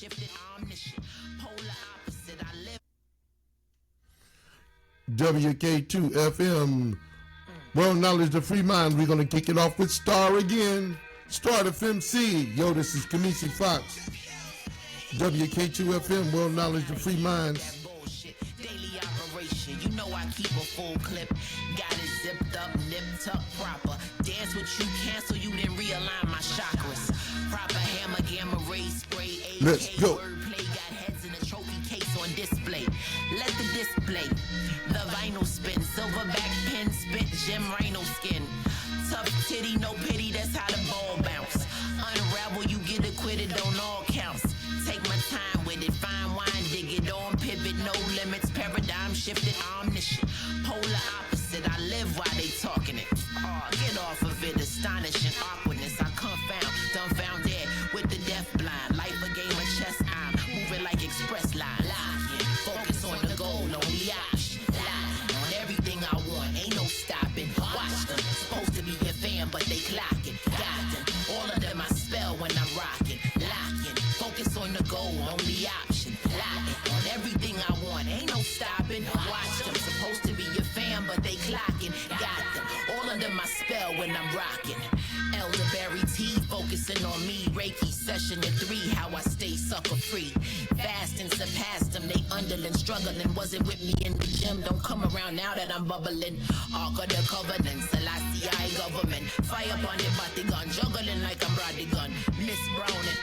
shifted, omniscient, polar opposite. I live. WK2 FM. World Knowledge of Free Mind. We're going to kick it off with Star again. Star FMC. Yo, this is Kamisi Fox. WK2 FM. World Knowledge of Free Minds. Daily operation. You know I keep a full clip. Got it zipped up, nipped up proper. Dance with you, cancel you, then realign my chakras. Proper hammer, gamma ray spray. AK, let's go. Wordplay got heads in a trophy case on display. Let the display. The vinyl spin, silverback pen spit, gem rhino skin. Tough titty, no pity, that's how the ball bounce. Unravel, you get acquitted on all counts. Take my time with it, fine wine, dig it on pivot, no limits, paradigm shifted, omniscient, polar opposite. I live while they talking it. Oh, get off of it, astonishing awkwardness. I confound, dumbfound dead with the deaf blind. Life a game of chess, I'm moving like express line. Lying, focus on the goal, only option. Lying on everything I want, ain't no stopping. Watch them, supposed to be your fan, but they clocking. Got them, all of them I spell when I'm rocking. Locking, focus on the goal, only option. Lying on everything I want, ain't no stopping. Watch them, supposed to be your fan, but they clocking. Got them, all under my spell when I'm rocking. Elderberry tea, focusing on me. Reiki session in 3, how I stay sucker free. Fast and surpassed them, they underling, struggling. Wasn't with me in the gym, don't come around now that I'm bubbling. Ark of the Covenant, Selassie government. Fire upon the body gun, juggling like I'm Roddy Gun. Miss Browning,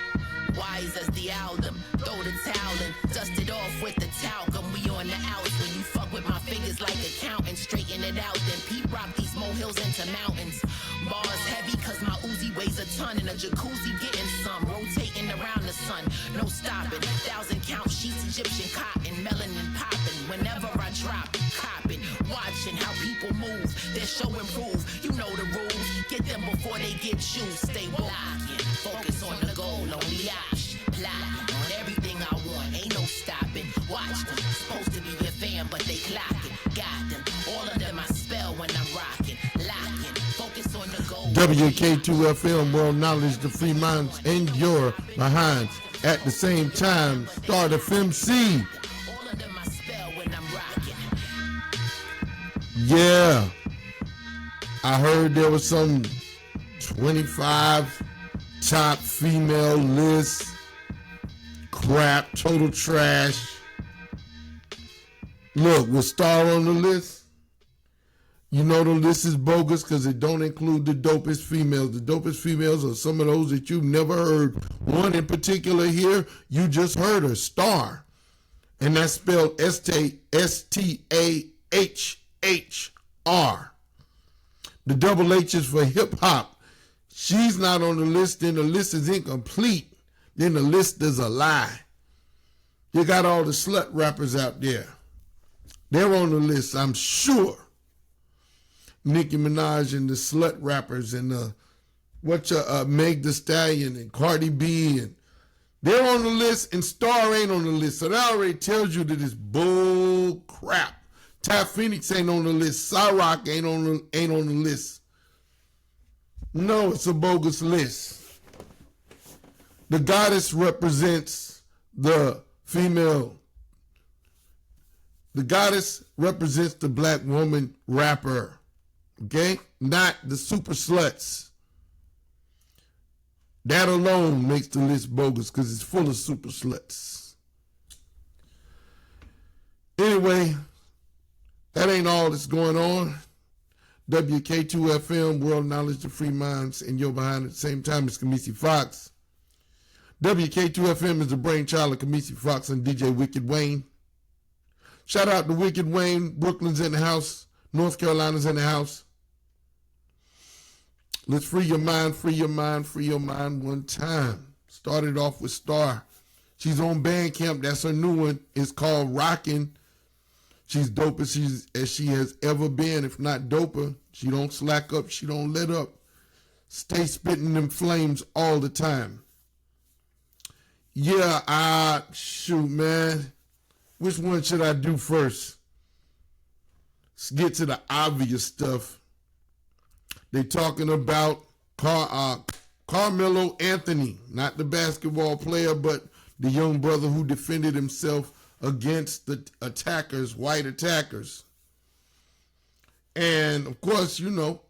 wise as the album. Throw the towel in, dust it off with the talcum. We on the outs when you fuck with my figures like accountant. Straighten it out, then Pete rock these molehills into mountains. Bars heavy cause my Uzi weighs a ton. In a jacuzzi getting some, rotating around the sun. No stopping, 1,000 count sheets, Egyptian cotton, melanin popping. Whenever I drop, copping, watching how people move. Their show improve, you know the rules. Get them before they get you. Stay walking, focus on the goal, only option. Plotting on everything I want, ain't no stopping. Watch them, supposed to be your fan, but they clocking. Got them, all of them I spell when I'm rocking. Locking, focus on the goal. WK2 FM, World Knowledge, the Free Minds, and your behind. At the same time, Star FMC. All of them I spell when I'm rocking. Yeah. I heard there was some 25 top female list. Crap, total trash. Look, with Star on the list, you know the list is bogus because it don't include the dopest females. The dopest females are some of those that you've never heard. One in particular here, you just heard her, Star. And that's spelled S-T-A-H-H-R. The double H is for hip hop. She's not on the list, then the list is incomplete. Then the list is a lie. You got all the slut rappers out there. They're on the list, I'm sure. Nicki Minaj and the slut rappers and Meg Thee Stallion and Cardi B, and they're on the list, and Star ain't on the list. So that already tells you that it's bull crap. Ty Phoenix ain't on the list. Cyrock ain't on the list. No, it's a bogus list. The goddess represents the female. The goddess represents the black woman rapper. Okay? Not the super sluts. That alone makes the list bogus because it's full of super sluts. Anyway, that ain't all that's going on. WK2 FM, World Knowledge, the Free Minds, and you're behind at the same time. It's Kamisi Fox. WK2 FM is the brainchild of Kamisi Fox and DJ Wicked Wayne. Shout out to Wicked Wayne. Brooklyn's in the house. North Carolina's in the house. Let's free your mind, free your mind, free your mind one time. Started off with Star. She's on Bandcamp. That's her new one. It's called Rockin'. She's dope as she has ever been. If not doper, she don't slack up. She don't let up. Stay spitting them flames all the time. Yeah, shoot, man. Which one should I do first? Let's get to the obvious stuff. They talking about Karmelo Anthony, not the basketball player, but the young brother who defended himself against the attackers, white attackers. And of course, you know,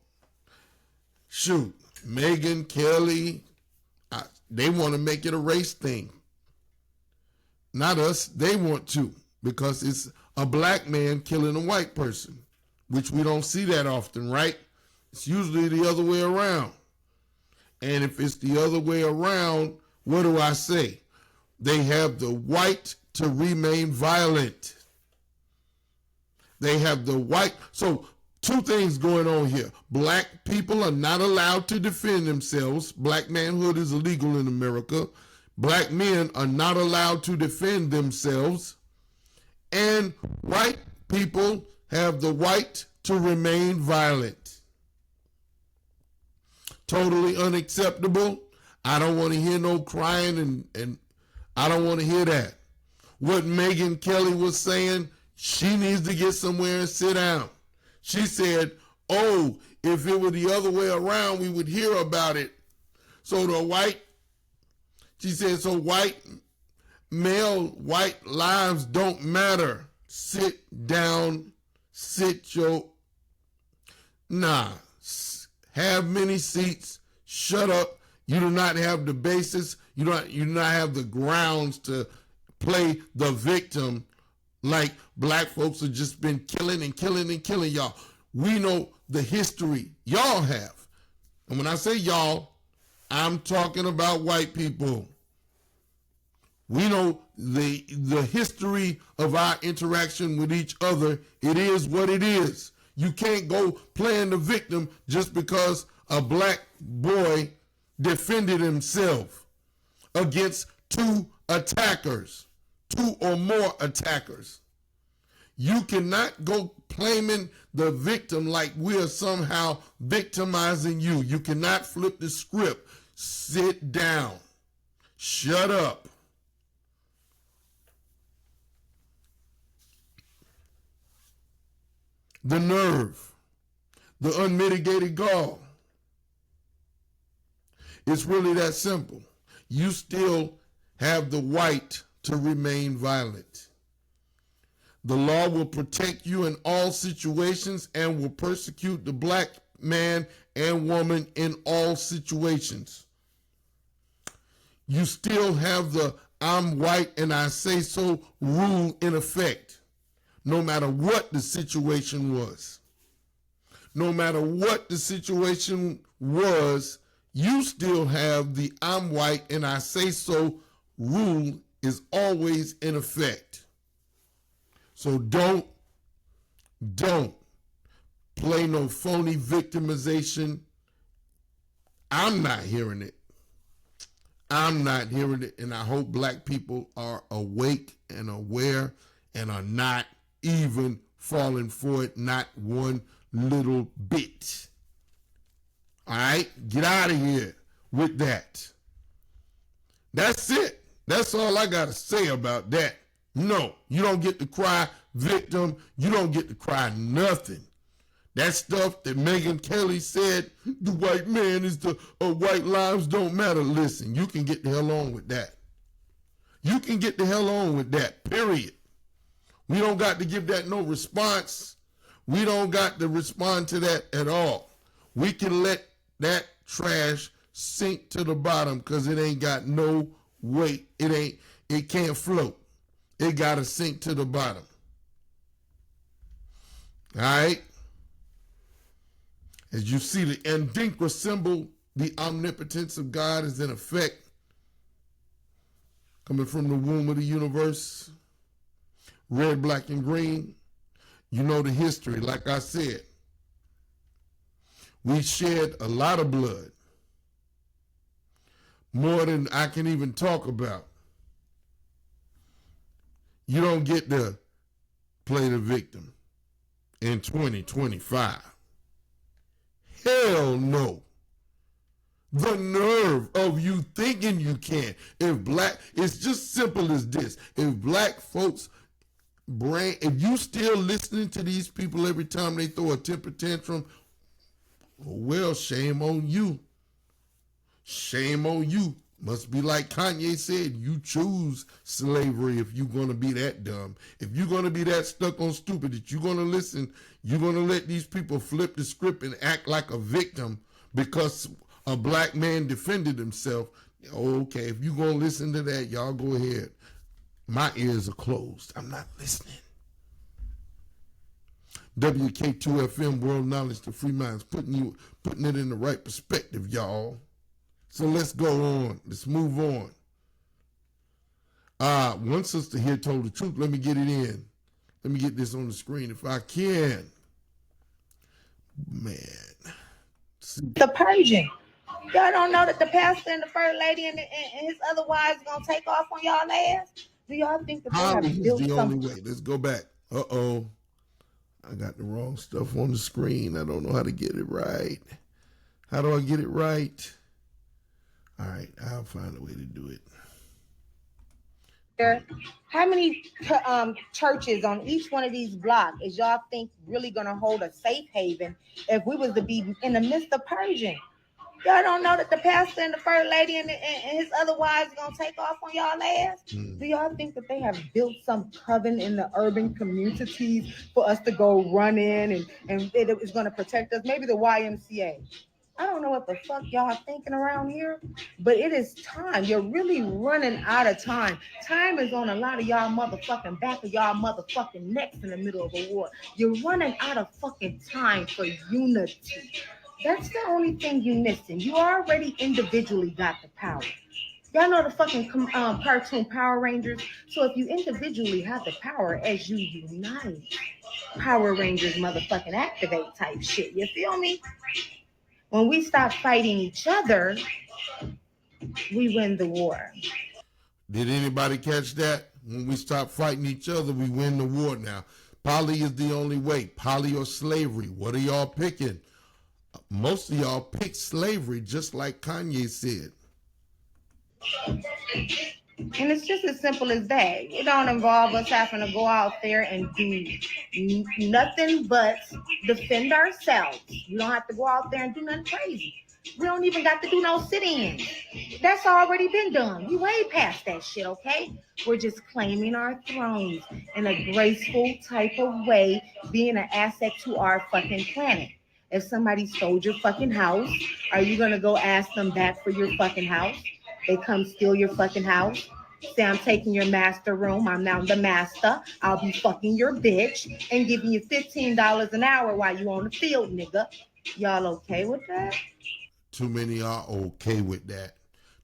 shoot, Megyn Kelly, they want to make it a race thing. Not us, they want to, because it's a black man killing a white person, which we don't see that often, right? It's usually the other way around. And if it's the other way around, what do I say? They have the right to remain violent. They have the right. So two things going on here. Black people are not allowed to defend themselves. Black manhood is illegal in America. Black men are not allowed to defend themselves. And white people have the right to remain violent. Totally unacceptable. I don't want to hear no crying, and I don't want to hear that. What Megyn Kelly was saying, she needs to get somewhere and sit down. She said, oh, if it were the other way around, we would hear about it. So she said, so white lives don't matter. Sit down, have many seats, shut up. You do not have the basis. You do not have the grounds to play the victim like black folks have just been killing and killing and killing y'all. We know the history y'all have. And when I say y'all, I'm talking about white people. We know the history of our interaction with each other. It is what it is. You can't go playing the victim just because a black boy defended himself against two or more attackers. You cannot go claiming the victim like we're somehow victimizing you. You cannot flip the script. Sit down. Shut up. The nerve, the unmitigated gall. It's really that simple. You still have the right to remain violent. The law will protect you in all situations and will persecute the black man and woman in all situations. You still have the I'm white and I say so rule in effect. No matter what the situation was. No matter what the situation was, you still have the I'm white and I say so rule is always in effect. So don't play no phony victimization. I'm not hearing it. I'm not hearing it, and I hope black people are awake and aware and are not even falling for it, not one little bit. All right? Get out of here with that. That's it. That's all I got to say about that. No, you don't get to cry victim. You don't get to cry nothing. That stuff that Megyn Kelly said, the white man is white lives don't matter. Listen, you can get the hell on with that. You can get the hell on with that, period. We don't got to give that no response. We don't got to respond to that at all. We can let that trash sink to the bottom because it ain't got no weight. It can't float. It got to sink to the bottom. All right? As you see, the Andinka symbol, the omnipotence of God is in effect. Coming from the womb of the universe. Red, black, and green. You know the history, like I said. We shed a lot of blood. More than I can even talk about. You don't get to play the victim in 2025. Hell no. The nerve of you thinking you can. It's just simple as this. If black folks if you still listening to these people every time they throw a temper tantrum, well, shame on you. Shame on you. Must be like Kanye said, you choose slavery if you're going to be that dumb. If you're going to be that stuck on stupid that you're going to listen, you're going to let these people flip the script and act like a victim because a black man defended himself. Okay, if you're going to listen to that, y'all go ahead. My ears are closed. I'm not listening. WK2FM, World Knowledge to Free Minds, putting it in the right perspective, y'all. So let's go on. Let's move on. One sister here told the truth. Let me get it in. Let me get this on the screen if I can. Man. The purging. Y'all don't know that the pastor and the first lady and his other wives are going to take off on y'all ass? Do y'all think that they have built the some... only way. Let's go back. Uh-oh. I got the wrong stuff on the screen. I don't know how to get it right. How do I get it right? All right, I'll find a way to do it. How many churches on each one of these blocks is y'all think really going to hold a safe haven if we was to be in the midst of purging? Y'all don't know that the pastor and the first lady and his other wives are going to take off on y'all ass? Do y'all think that they have built some coven in the urban communities for us to go run in and it is going to protect us? Maybe the YMCA. I don't know what the fuck y'all thinking around here, but it is time. You're really running out of time. Time is on a lot of y'all motherfucking back of y'all motherfucking necks in the middle of a war. You're running out of fucking time for unity. That's the only thing you're missing. You already individually got the power. Y'all know the fucking cartoon Power Rangers? So if you individually have the power as you unite, Power Rangers motherfucking activate type shit. You feel me? When we stop fighting each other, we win the war. Did anybody catch that? When we stop fighting each other, we win the war now. Poly is the only way. Poly or slavery. What are y'all picking? Most of y'all pick slavery, just like Kanye said. And it's just as simple as that. It don't involve us having to go out there and do nothing but defend ourselves. You don't have to go out there and do nothing crazy. We don't even got to do no sit-ins. That's already been done. We way past that shit, okay? We're just claiming our thrones in a graceful type of way, being an asset to our fucking planet. If somebody stole your fucking house, are you going to go ask them back for your fucking house? They come steal your fucking house. Say, I'm taking your master room. I'm now the master. I'll be fucking your bitch and giving you $15 an hour while you on the field, nigga. Y'all okay with that? Too many are okay with that.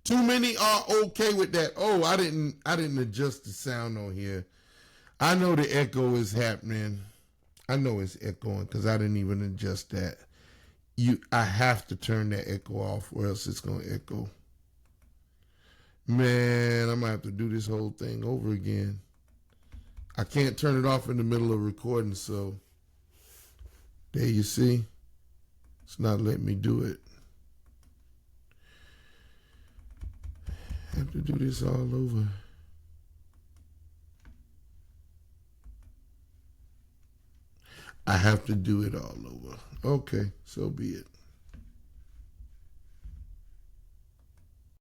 Too many are okay with that. Oh, I didn't adjust the sound on here. I know the echo is happening. I know it's echoing because I didn't even adjust that. I have to turn that echo off or else it's gonna echo. Man, I'm gonna have to do this whole thing over again. I can't turn it off in the middle of recording, so there you see. It's not letting me do it. I have to do this all over. I have to do it all over. Okay, so be it.